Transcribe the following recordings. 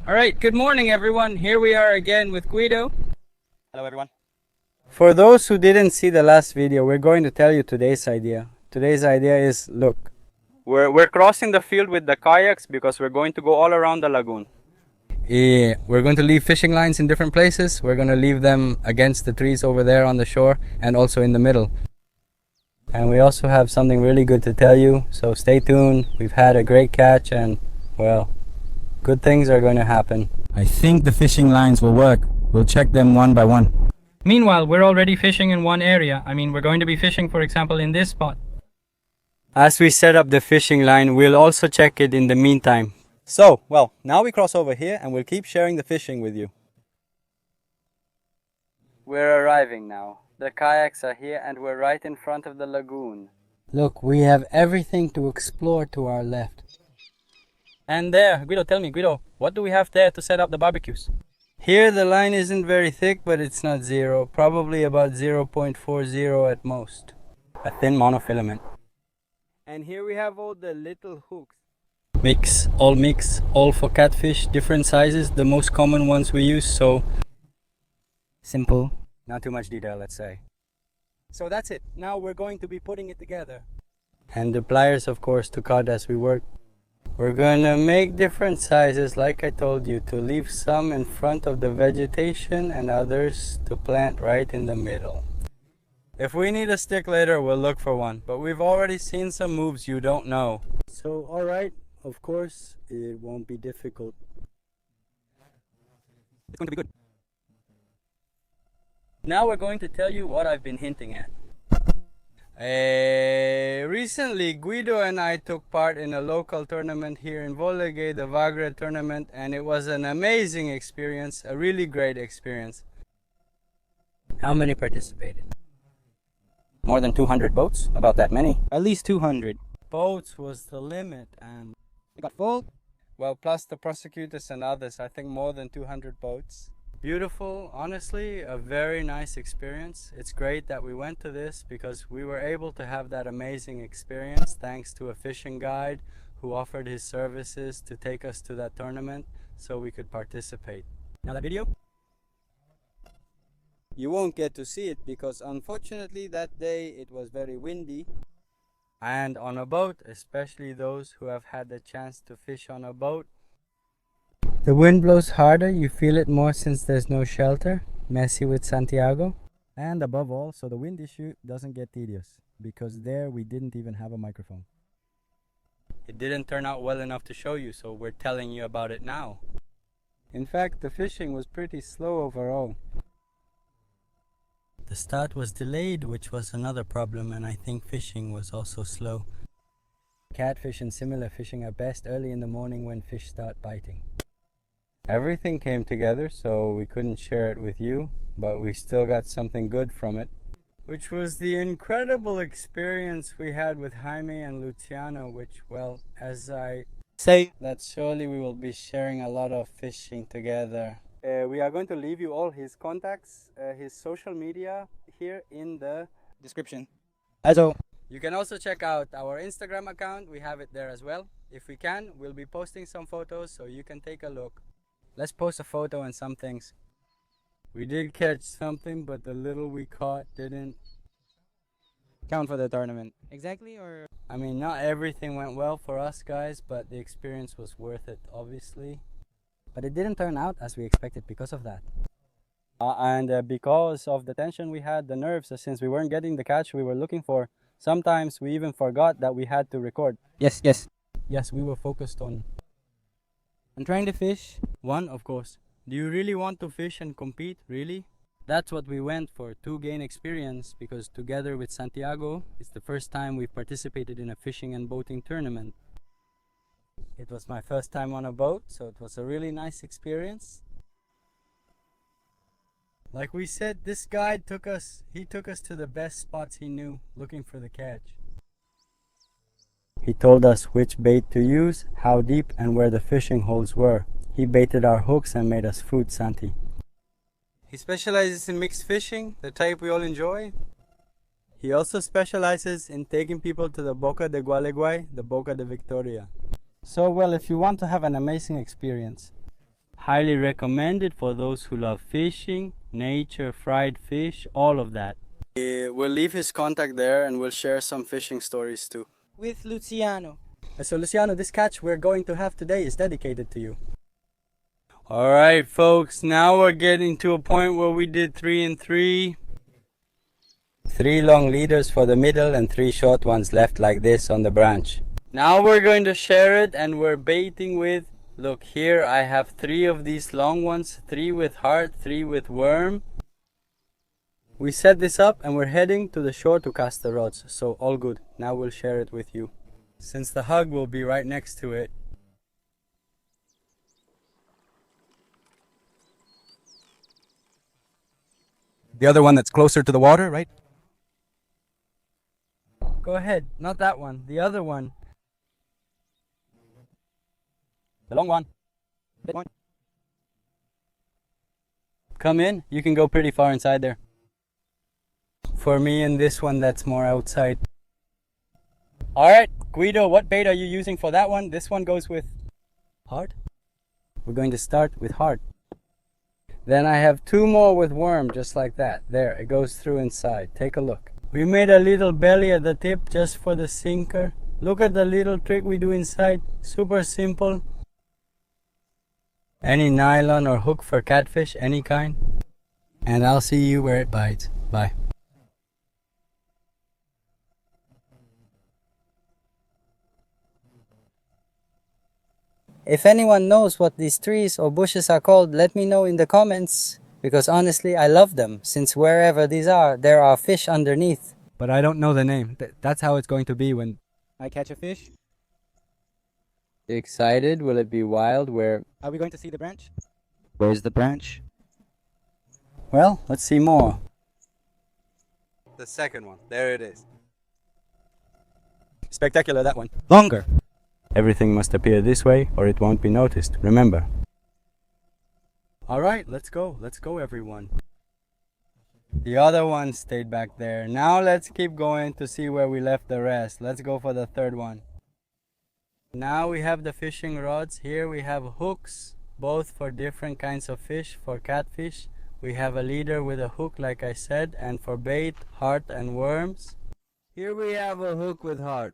Alright, good morning everyone. Here we are again with Guido. Hello everyone. For those who didn't see the last video, we're going to tell you today's idea. Today's idea is, look, we're crossing the field with the kayaks because we're going to go all around the lagoon. Yeah, we're going to leave fishing lines in different places. We're going to leave them against the trees over there on the shore and also in the middle. And we also have something really good to tell you, so stay tuned. We've had a great catch and, well, good things are going to happen. I think the fishing lines will work. We'll check them one by one. Meanwhile, we're already fishing in one area. We're going to be fishing, for example, in this spot. As we set up the fishing line, we'll also check it in the meantime. So, well, now we cross over here and we'll keep sharing the fishing with you. We're arriving now. The kayaks are here and we're right in front of the lagoon. Look, we have everything to explore to our left. And there, Guido, tell me, Guido, what do we have there to set up the barbecues? Here the line isn't very thick, but it's not zero. Probably about 0.40 at most. A thin monofilament. And here we have all the little hooks. Mix, all for catfish, different sizes, the most common ones we use, so simple, not too much detail, let's say. So that's it. Now we're going to be putting it together. And the pliers, of course, to cut as we work. We're gonna make different sizes, like I told you, to leave some in front of the vegetation and others to plant right in the middle. If we need a stick later, we'll look for one, but we've already seen some moves you don't know. So, alright, of course, it won't be difficult. It's going to be good. Now we're going to tell you what I've been hinting at. Recently, Guido and I took part in a local tournament here in Volege, the Vagre tournament, and it was an amazing experience, a really great experience. How many participated? More than 200 boats? About that many. At least 200. Boats was the limit, and It got full. well, plus the prosecutors and others, I think more than 200 boats. Beautiful, honestly, a very nice experience. It's great that we went to this because we were able to have that amazing experience thanks to a fishing guide who offered his services to take us to that tournament so we could participate. Now that video? You won't get to see it because unfortunately that day it was very windy. And on a boat, especially those who have had the chance to fish on a boat, the wind blows harder, you feel it more since there's no shelter. Messy with Santiago. And above all, so the wind issue doesn't get tedious, because there we didn't even have a microphone. It didn't turn out well enough to show you, so we're telling you about it now. In fact, the fishing was pretty slow overall. The start was delayed, which was another problem, and I think fishing was also slow. Catfish and similar fishing are best early in the morning when fish start biting. Everything came together, so we couldn't share it with you, but we still got something good from it, which was the incredible experience we had with Jaime and Luciano, which, well, as I say, that surely we will be sharing a lot of fishing together. We are going to leave you all his contacts, his social media here in the Description. Also, You can also check out our Instagram account, we have it there as well. If we can, we'll be posting some photos so you can take a look. Let's post a photo and some things. We did catch something, but the little we caught didn't count for the tournament. Exactly, or? I mean, not everything went well for us guys, but the experience was worth it, obviously. But it didn't turn out as we expected because of that. And because of the tension we had, the nerves, since we weren't getting the catch we were looking for, sometimes we even forgot that we had to record. Yes, We were focused on trying to fish. One, of course. Do you really want to fish and compete? Really? That's what we went for, to gain experience, because together with Santiago, it's the first time we've participated in a fishing and boating tournament. It was my first time on a boat, so it was a really nice experience. Like we said, this guide took us to the best spots he knew, looking for the catch. He told us which bait to use, how deep, and where the fishing holes were. He baited our hooks and made us food, Santi. He specializes in mixed fishing, the type we all enjoy. He also specializes in taking people to the Boca de Gualeguay, the Boca de Victoria. So, well, if you want to have an amazing experience, Highly recommended for those who love fishing, nature, fried fish, all of that. We'll leave his contact there and we'll share some fishing stories too. With Luciano. So Luciano, this catch we're going to have today is dedicated to you. Alright folks, now we're getting to a point where we did 3 and 3. 3 long leaders for the middle and 3 short ones left like this on the branch. Now we're going to share it and we're baiting with, look here I have 3 of these long ones, 3 with heart, 3 with worm. We set this up and we're heading to the shore to cast the rods, so all good. Now we'll share it with you. Since the hug will be right next to it. The other one that's closer to the water, right? Go ahead, not that one, the other one. The long one. Big one. Come in, you can go pretty far inside there. For me and this one that's more outside. Alright, Guido, what bait are you using for that one? This one goes with heart. We're going to start with heart. Then I have 2 more with worm, just like that. There, it goes through inside. Take a look. We made a little belly at the tip just for the sinker. Look at the little trick we do inside. Super simple. Any nylon or hook for catfish, any kind. And I'll see you where it bites. Bye. If anyone knows what these trees or bushes are called, let me know in the comments. Because honestly, I love them, since wherever these are, there are fish underneath. But I don't know the name. That's how it's going to be when I catch a fish. Excited? Will it be wild? Where? Are we going to see the branch? Where's the branch? Well, let's see more. The second one. There it is. Spectacular, that one. Longer. Everything must appear this way or it won't be noticed, remember. Alright, let's go everyone. The other one stayed back there. Now let's keep going to see where we left the rest. Let's go for the third one. Now we have the fishing rods. Here we have hooks, both for different kinds of fish. For catfish, we have a leader with a hook like I said, and for bait, heart and worms. Here we have a hook with heart.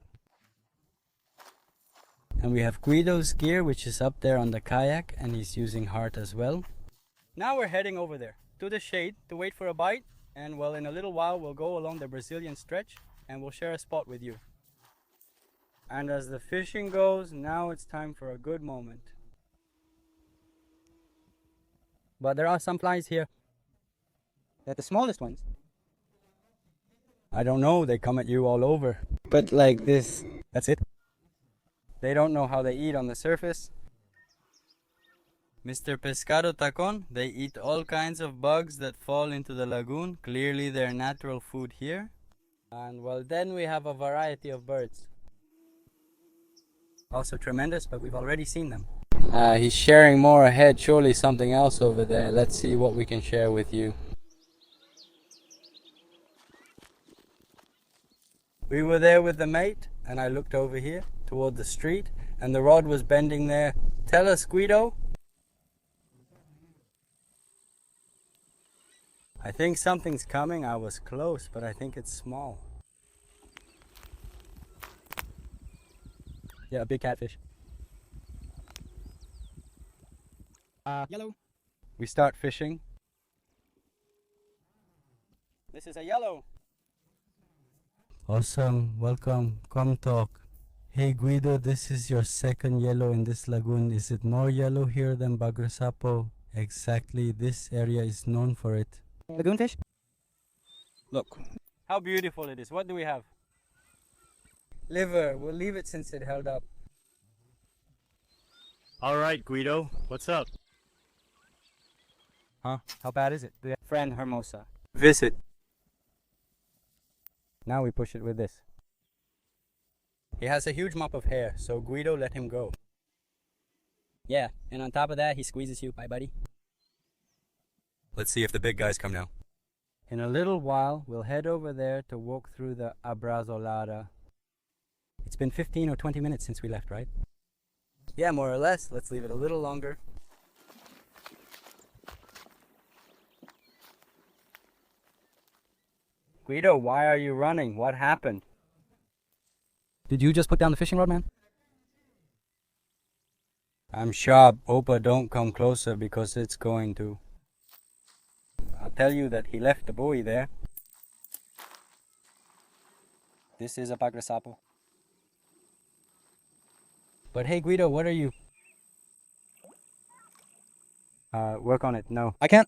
And we have Guido's gear, which is up there on the kayak, and he's using heart as well. Now we're heading over there to the shade to wait for a bite, and well, in a little while we'll go along the Brazilian stretch and we'll share a spot with you. And as the fishing goes, now it's time for a good moment. But there are some flies here. They're the smallest ones. I don't know, they come at you all over. But like this. That's it. They don't know how they eat on the surface. Mr. Pescado Tacon, they eat all kinds of bugs that fall into the lagoon. Clearly their natural food here. And well, then we have a variety of birds. Also tremendous, but we've already seen them. He's sharing more ahead, surely something else over there. Let's see what we can share with you. We were there with the mate, and I looked over here toward the street, and the rod was bending there. Tell us, Guido. I think something's coming. I was close, but I think it's small. Yeah, a big catfish. Yellow. We start fishing. This is a yellow. Awesome, welcome, come talk. Hey Guido, this is your second yellow in this lagoon. Is it more yellow here than Bagrasapo? Exactly, this area is known for it. Lagoon fish? Look, how beautiful it is. What do we have? Liver, we'll leave it since it held up. Alright, Guido, what's up? Huh? How bad is it? Friend Hermosa. Visit. Now we push it with this. He has a huge mop of hair, so Guido let him go. Yeah, and on top of that, he squeezes you. Bye, buddy. Let's see if the big guys come now. In a little while, we'll head over there to walk through the Abrazolada. It's been 15 or 20 minutes since we left, right? Yeah, more or less. Let's leave it a little longer. Guido, why are you running? What happened? Did you just put down the fishing rod, man? I'm sharp. Opa, don't come closer because it's going to. I'll tell you that he left the buoy there. This is a pagresapo. But hey, Guido, what are you? Work on it. No. I can't.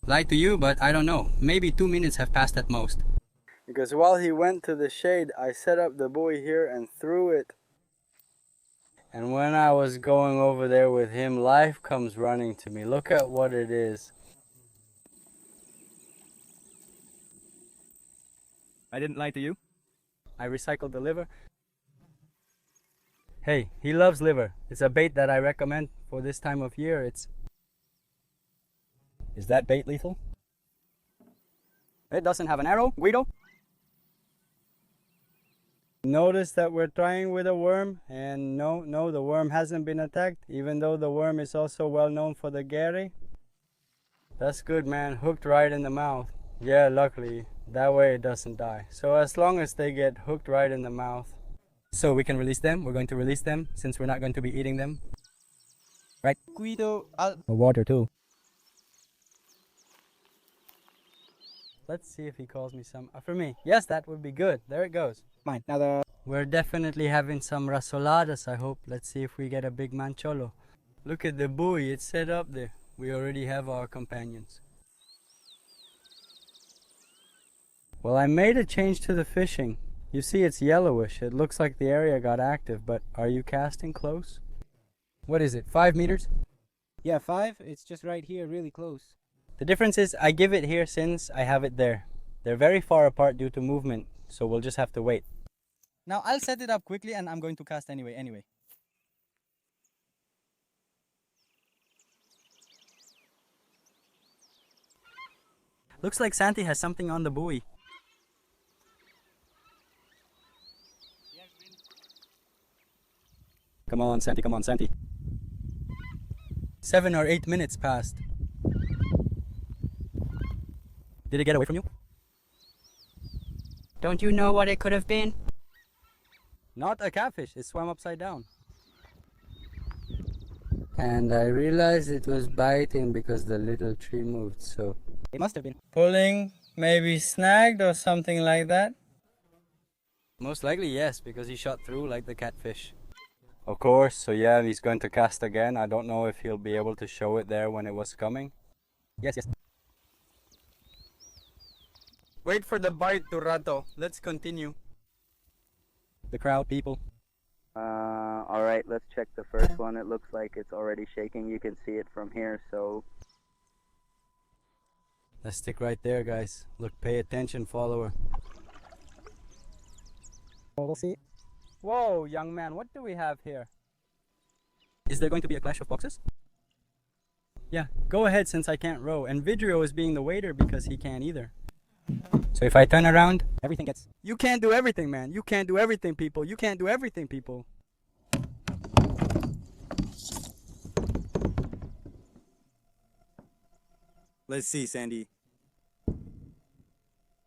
Lied to you, but I don't know. Maybe 2 minutes have passed at most. Because while he went to the shade, I set up the buoy here and threw it. And when I was going over there with him, life comes running to me. Look at what it is. I didn't lie to you. I recycled the liver. Hey, he loves liver. It's a bait that I recommend for this time of year. Is that bait lethal? It doesn't have an arrow, Guido. Notice that we're trying with a worm, and no, the worm hasn't been attacked, even though the worm is also well known for the Gary. That's good, man. Hooked right in the mouth. Yeah, luckily. That way it doesn't die. So as long as they get hooked right in the mouth. So we can release them. We're going to release them since we're not going to be eating them. Right. Guido, Water too. Let's see if he calls me some. For me. Yes, that would be good. There it goes. Mine. Now We're definitely having some rasoladas, I hope. Let's see if we get a big mancholo. Look at the buoy. It's set up there. We already have our companions. Well, I made a change to the fishing. You see it's yellowish. It looks like the area got active, but are you casting close? What is it, 5 meters? Yeah, 5. It's just right here, really close. The difference is I give it here since I have it there. They're very far apart due to movement, so we'll just have to wait. Now I'll set it up quickly and I'm going to cast anyway. Looks like Santi has something on the buoy. Come on, Santi. 7 or 8 minutes passed. Did it get away from you? Don't you know what it could have been? Not a catfish, it swam upside down. And I realized it was biting because the little tree moved, so... It must have been. Pulling, maybe snagged or something like that? Most likely yes, because he shot through like the catfish. Of course, so yeah, he's going to cast again. I don't know if he'll be able to show it there when it was coming. Yes. Wait for the bite, Turato. Let's continue. The crowd, people. Alright, let's check the first one. It looks like it's already shaking. You can see it from here, so... Let's stick right there, guys. Look, pay attention, follower. We'll see. Whoa, young man, what do we have here? Is there going to be a clash of boxes? Yeah, go ahead since I can't row. And Vidrio is being the waiter because he can't either. So if I turn around, everything gets... You can't do everything, man. You can't do everything, people. You can't do everything, people. Let's see, Sandy.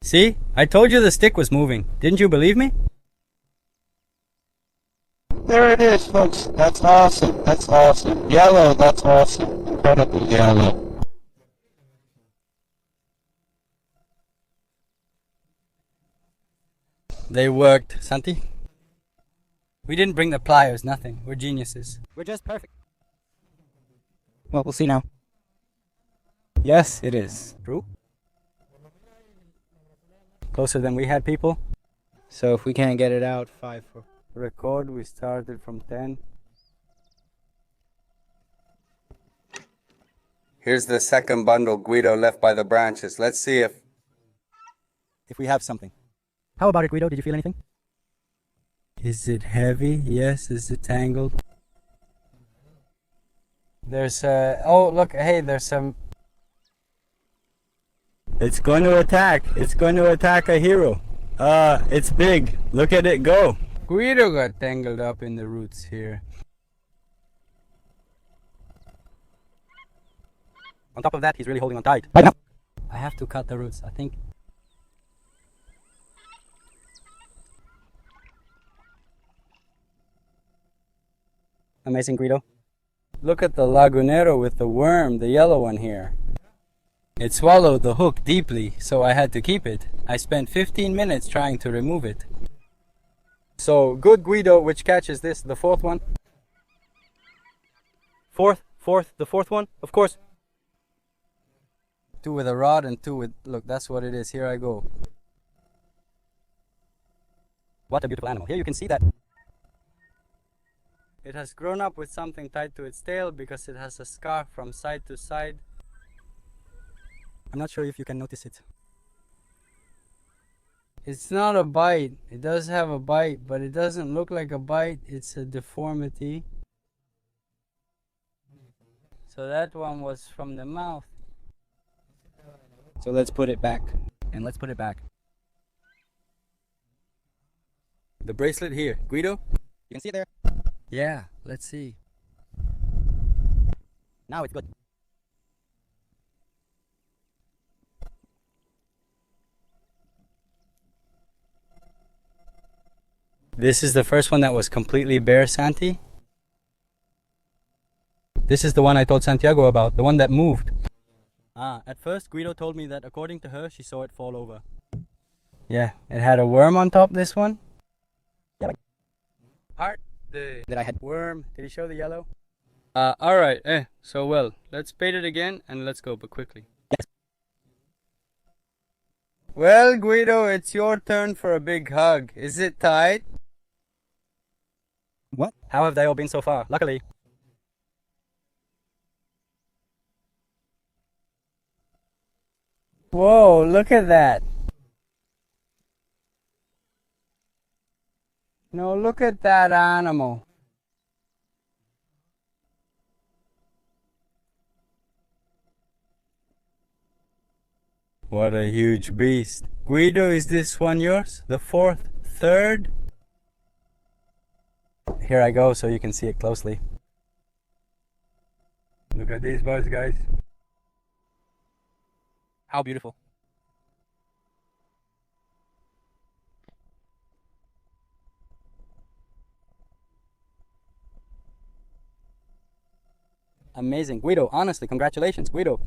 See? I told you the stick was moving. Didn't you believe me? There it is, folks. That's awesome. That's awesome. Yellow, that's awesome. Incredible yellow. They worked, Santi. We didn't bring the pliers, nothing. We're geniuses. We're just perfect. Well, we'll see now. Yes, it is. True? Closer than we had, people. So if we can't get it out, 5 for... Record, we started from 10. Here's the second bundle Guido left by the branches. Let's see if we have something. How about it, Guido? Did you feel anything? Is it heavy? Yes. Is it tangled? There's oh look, hey, there's some... It's going to attack. It's going to attack a hero. It's big. Look at it go. Guido got tangled up in the roots here. On top of that, he's really holding on tight. I have to cut the roots, I think. Amazing, Guido. Look at the lagunero with the worm, the yellow one here. It swallowed the hook deeply, so I had to keep it. I spent 15 minutes trying to remove it. So, good Guido, which catch is this? The fourth one? The fourth one? Of course. 2 with a rod and 2 with... Look, that's what it is. Here I go. What a beautiful animal. Here you can see that. It has grown up with something tied to its tail because it has a scarf from side to side. I'm not sure if you can notice it. It's not a bite. It does have a bite, but it doesn't look like a bite. It's a deformity. So that one was from the mouth. So let's put it back. And let's put it back. The bracelet here. Guido? You can see it there. Yeah, let's see. Now it's good. This is the first one that was completely bare, Santi. This is the one I told Santiago about, the one that moved. At first Guido told me that according to her, she saw it fall over. Yeah, it had a worm on top, this one. Yeah. Heart, that I had worm. Did he show the yellow? Alright, so well, let's bait it again and let's go, but quickly. Yes. Well, Guido, it's your turn for a big hug. Is it tight? What? How have they all been so far? Luckily. Whoa, look at that. No, look at that animal. What a huge beast. Guido, is this one yours? The fourth, third? Here I go so you can see it closely. Look at these birds, guys. How beautiful. Amazing. Guido, honestly, congratulations, Guido.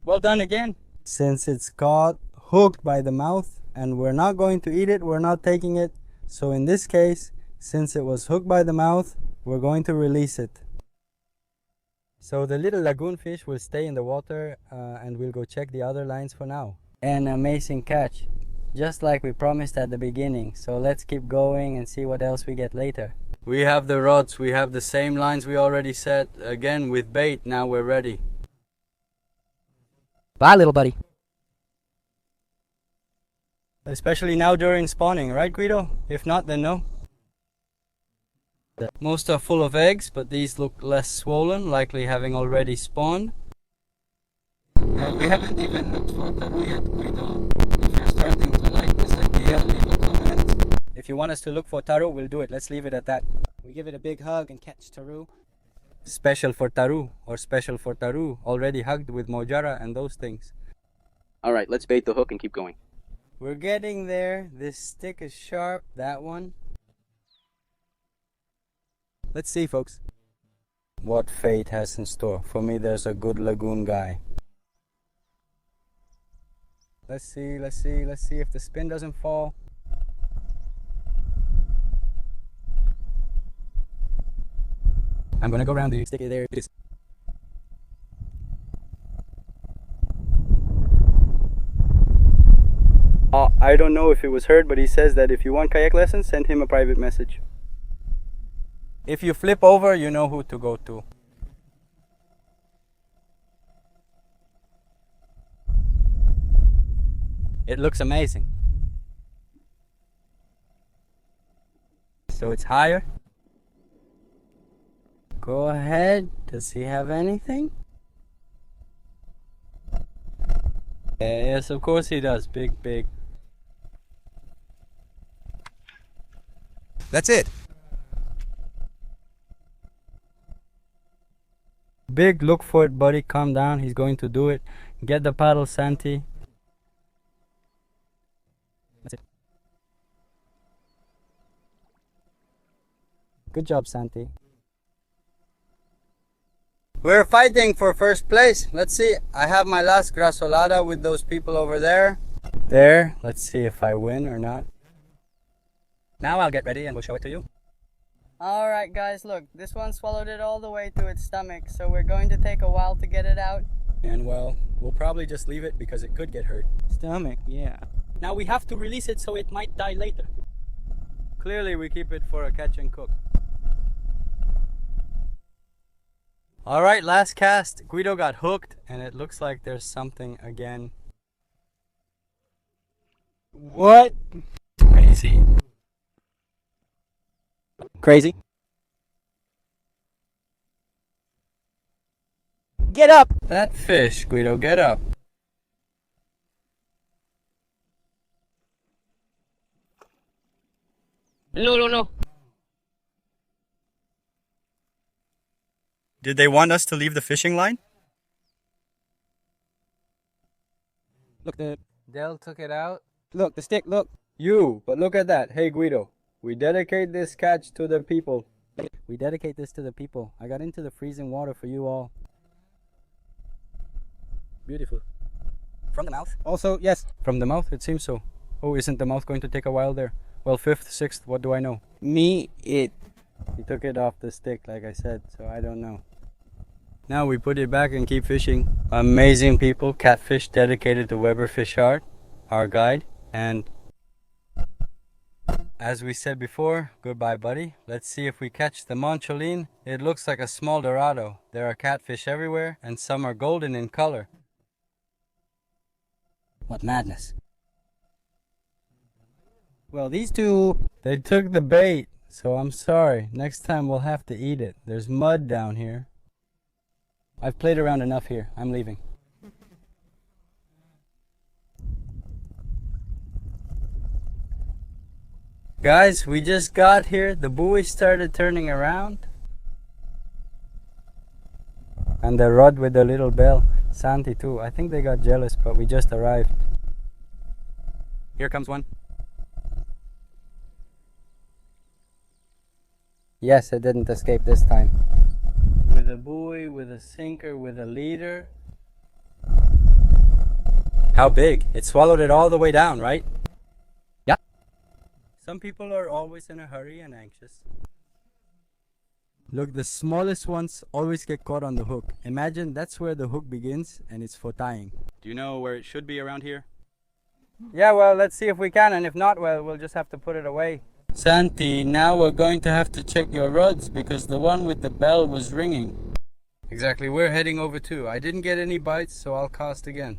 Well done again. Since it's caught, hooked by the mouth, and we're not going to eat it, we're not taking it. So in this case, since it was hooked by the mouth, we're going to release it. So the little lagoon fish will stay in the water and we'll go check the other lines for now. An amazing catch, just like we promised at the beginning. So let's keep going and see what else we get later. We have the rods, we have the same lines we already set. Again with bait, now we're ready. Bye, little buddy. Especially now during spawning, right Guido? If not, then no. Most are full of eggs, but these look less swollen, likely having already spawned. We haven't even looked for taru yet, Guido. If you're starting to like this idea, leave a comment. If you want us to look for taru, we'll do it. Let's leave it at that. We give it a big hug and catch taru. Special for taru, or special for taru, already hugged with mojara and those things. Alright, let's bait the hook and keep going. We're getting there. This stick is sharp, that one. Let's see, folks. What fate has in store. For me, there's a good lagoon guy. Let's see if the spin doesn't fall. I'm gonna go around the stick. There it is. I don't know if it was heard, but he says that if you want kayak lessons, send him a private message. If you flip over, you know who to go to. It looks amazing. So it's higher. Go ahead. Does he have anything? Yes, of course he does. Big. That's it. Big, look for it, buddy. Calm down. He's going to do it. Get the paddle, Santi. That's it. Good job, Santi. We're fighting for first place. Let's see. I have my last grasolada with those people over there. There. Let's see if I win or not. Now I'll get ready and we'll show it to you. Alright guys, look, this one swallowed it all the way to its stomach, so we're going to take a while to get it out. And well, we'll probably just leave it because it could get hurt. Stomach, yeah. Now we have to release it so it might die later. Clearly we keep it for a catch and cook. Alright, last cast. Guido got hooked and it looks like there's something again. What? Crazy. Crazy. Get up! That fish, Guido, get up. No. Did they want us to leave the fishing line? Look, the Del took it out. stick, look. You, but look at that. Hey Guido, we dedicate this catch to the people. We dedicate this to the people. I got into the freezing water for you all. Beautiful. From the mouth? Also, yes. From the mouth, it seems so. Oh, isn't the mouth going to take a while there? Well, 5th, 6th, what do I know? Me, it. He took it off the stick, like I said, so I don't know. Now we put it back and keep fishing. Amazing people. Catfish dedicated to Weber Fish Art, our guide. And as we said before, goodbye buddy. Let's see if we catch the Moncholin. It looks like a small dorado. There are catfish everywhere and some are golden in color. What madness. Well, these two... They took the bait, so I'm sorry. Next time we'll have to eat it. There's mud down here. I've played around enough here. I'm leaving. Guys, we just got here. The buoy started turning around. And the rod with the little bell. Santi too. I think they got jealous, but we just arrived. Here comes one. Yes, it didn't escape this time. With a buoy, with a sinker, with a leader. How big? It swallowed it all the way down, right? Yeah. Some people are always in a hurry and anxious. Look, the smallest ones always get caught on the hook. Imagine that's where the hook begins and it's for tying. Do you know where it should be around here? Yeah, well, let's see if we can, and if not, well, we'll just have to put it away. Santi, now we're going to have to check your rods because the one with the bell was ringing. Exactly, we're heading over too. I didn't get any bites, so I'll cast again.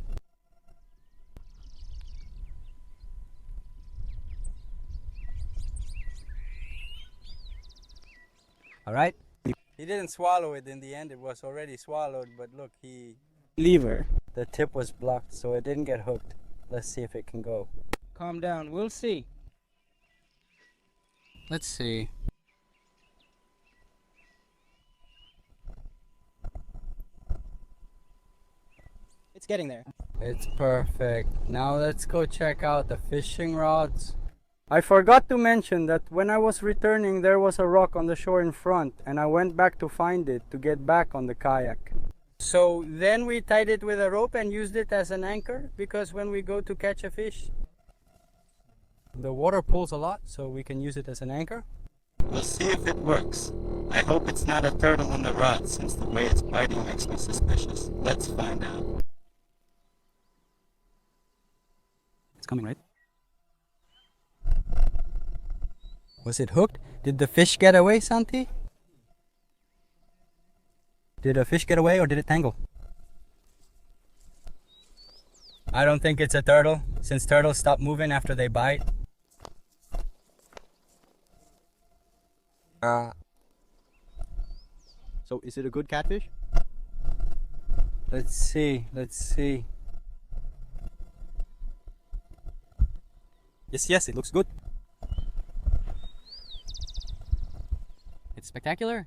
Alright. He didn't swallow it in the end, it was already swallowed, but look, Lever. the tip was blocked, so it didn't get hooked. Let's see if it can go. Calm down, we'll see. Let's see. It's getting there. It's perfect. Now let's go check out the fishing rods. I forgot to mention that when I was returning there was a rock on the shore in front and I went back to find it to get back on the kayak. So then we tied it with a rope and used it as an anchor because when we go to catch a fish, the water pulls a lot, so we can use it as an anchor. We'll see if it works. I hope it's not a turtle in the rod, since the way it's biting makes me suspicious. Let's find out. It's coming, right? Was it hooked? Did the fish get away, Santi? Did a fish get away or did it tangle? I don't think it's a turtle, since turtles stop moving after they bite. So is it a good catfish? Let's see. Yes, it looks good. spectacular?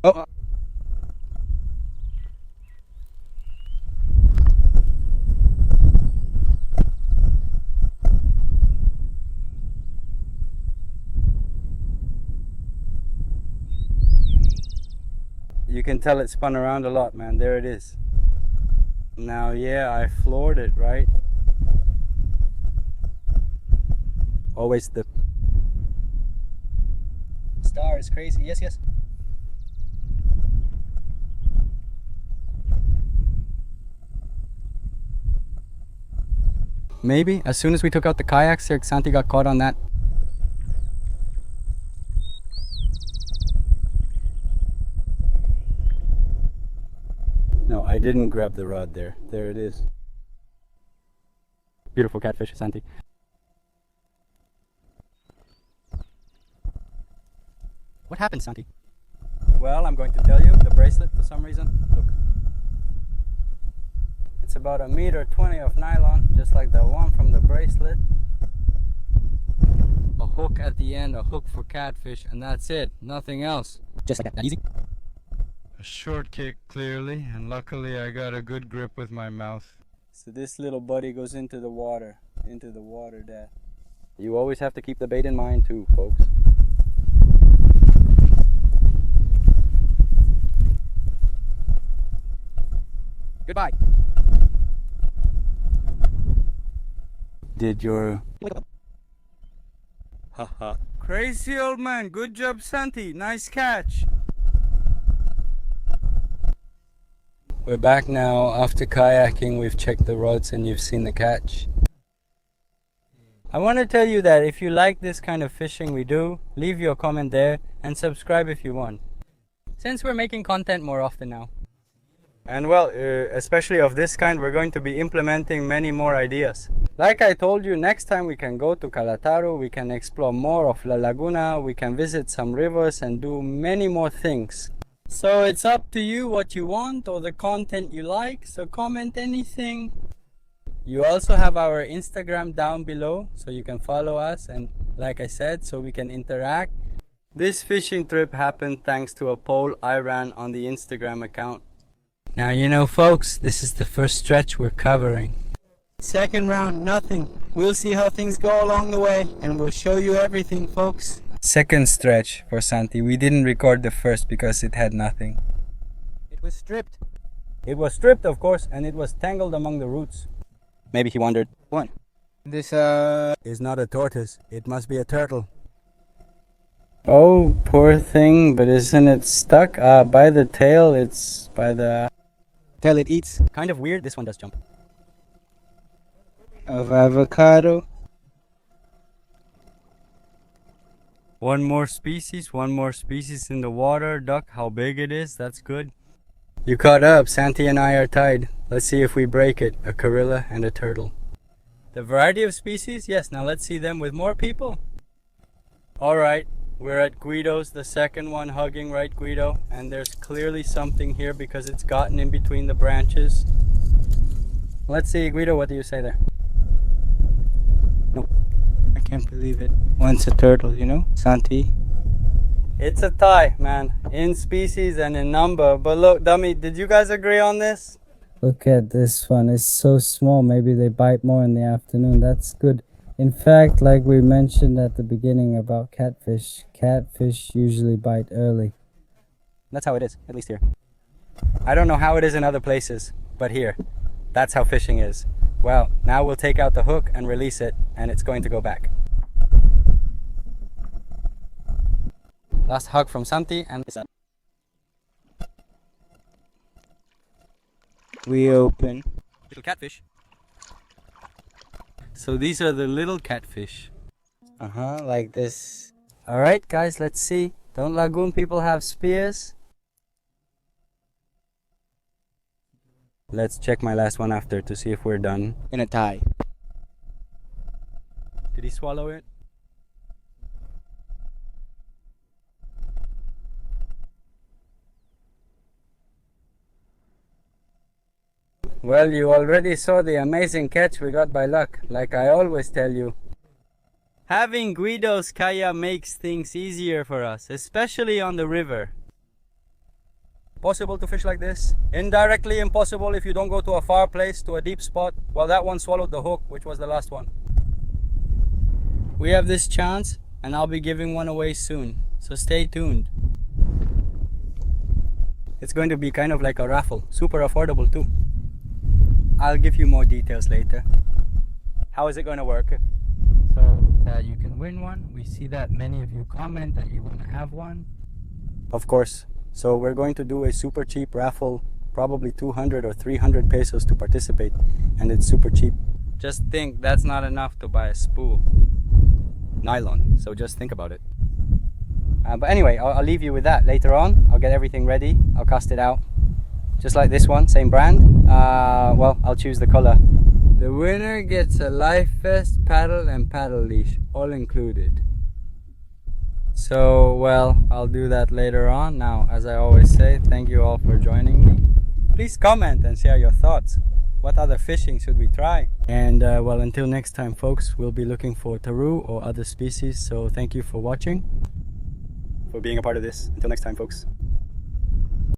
Oh. You can tell it spun around a lot, man. There it is. Now, yeah, I floored it, right? Always the Star is crazy. Yes, yes. maybe as soon as we took out the kayaks, Santi got caught on that. No, I didn't grab the rod there. There it is. Beautiful catfish, Santi. What happened, Santi? Well, I'm going to tell you, the bracelet for some reason, look. It's about 1.20 meters of nylon, just like the one from the bracelet. A hook at the end, a hook for catfish, and that's it, nothing else. Just like that easy? A short kick, clearly, and luckily I got a good grip with my mouth. So this little buddy goes into the water, Dad. You always have to keep the bait in mind too, folks. Goodbye. Did your... Haha. Crazy old man, good job, Santi, nice catch. We're back now. After kayaking, we've checked the rods and you've seen the catch. I want to tell you that if you like this kind of fishing we do, leave your comment there and subscribe if you want. Since we're making content more often now. And well, especially of this kind, we're going to be implementing many more ideas. Like I told you, next time we can go to Calataru, we can explore more of La Laguna, we can visit some rivers and do many more things. So it's up to you what you want or the content you like, so comment anything. You also have our Instagram down below, so you can follow us, and like I said, so we can interact. This fishing trip happened thanks to a poll I ran on the Instagram account. Now you know, folks, this is the first stretch we're covering. Second round, nothing. We'll see how things go along the way, and we'll show you everything, folks. Second stretch for Santi. We didn't record the first because it had nothing. It was stripped. It was stripped, of course, and it was tangled among the roots. Maybe he wondered, what? This, is not a tortoise. It must be a turtle. Oh, poor thing, but isn't it stuck? By the tail, it's by the... tail it eats. Kind of weird, this one does jump. Of avocado. One more species in the water. Duck, how big it is, that's good. You caught up, Santi and I are tied. Let's see if we break it, a gorilla and a turtle. The variety of species? Yes, now let's see them with more people. Alright, we're at Guido's, the second one hugging, right Guido? And there's clearly something here because it's gotten in between the branches. Let's see, Guido, what do you say there? No, I can't believe it. One's a turtle, you know, Santi. It's a tie, man, in species and in number. But look, dummy, did you guys agree on this? Look at this one. It's so small. Maybe they bite more in the afternoon. That's good. In fact, like we mentioned at the beginning about catfish usually bite early. That's how it is, at least here. I don't know how it is in other places, but here, that's how fishing is. Well, now we'll take out the hook and release it, and it's going to go back. Last hug from Santi, and We open. Little catfish. so these are the little catfish. Like this. Alright guys, let's see. Don't Lagoon people have spears? Let's check my last one after to see if we're done. In a tie. Did he swallow it? Well, you already saw the amazing catch we got by luck, like I always tell you. Having Guido's kayak makes things easier for us, especially on the river. Possible to fish like this? Indirectly impossible if you don't go to a far place, to a deep spot. Well, that one swallowed the hook, which was the last one. We have this chance, and I'll be giving one away soon, so stay tuned. It's going to be kind of like a raffle, super affordable too. I'll give you more details later. How is it going to work? So that you can win one. We see that many of you comment that you want to have one. Of course. So we're going to do a super cheap raffle, probably 200 or 300 pesos to participate, and it's super cheap. Just think, that's not enough to buy a spool. Nylon, so just think about it. But anyway, I'll leave you with that. Later on, I'll get everything ready, I'll cast it out. Just like this one, same brand. Well, I'll choose the color. The winner gets a life vest, paddle and paddle leash, all included. So, well, I'll do that later on. Now, as I always say, thank you all for joining me. Please comment and share your thoughts. What other fishing should we try? And, well, until next time, folks, we'll be looking for taru or other species. So thank you for watching, for being a part of this. Until next time, folks.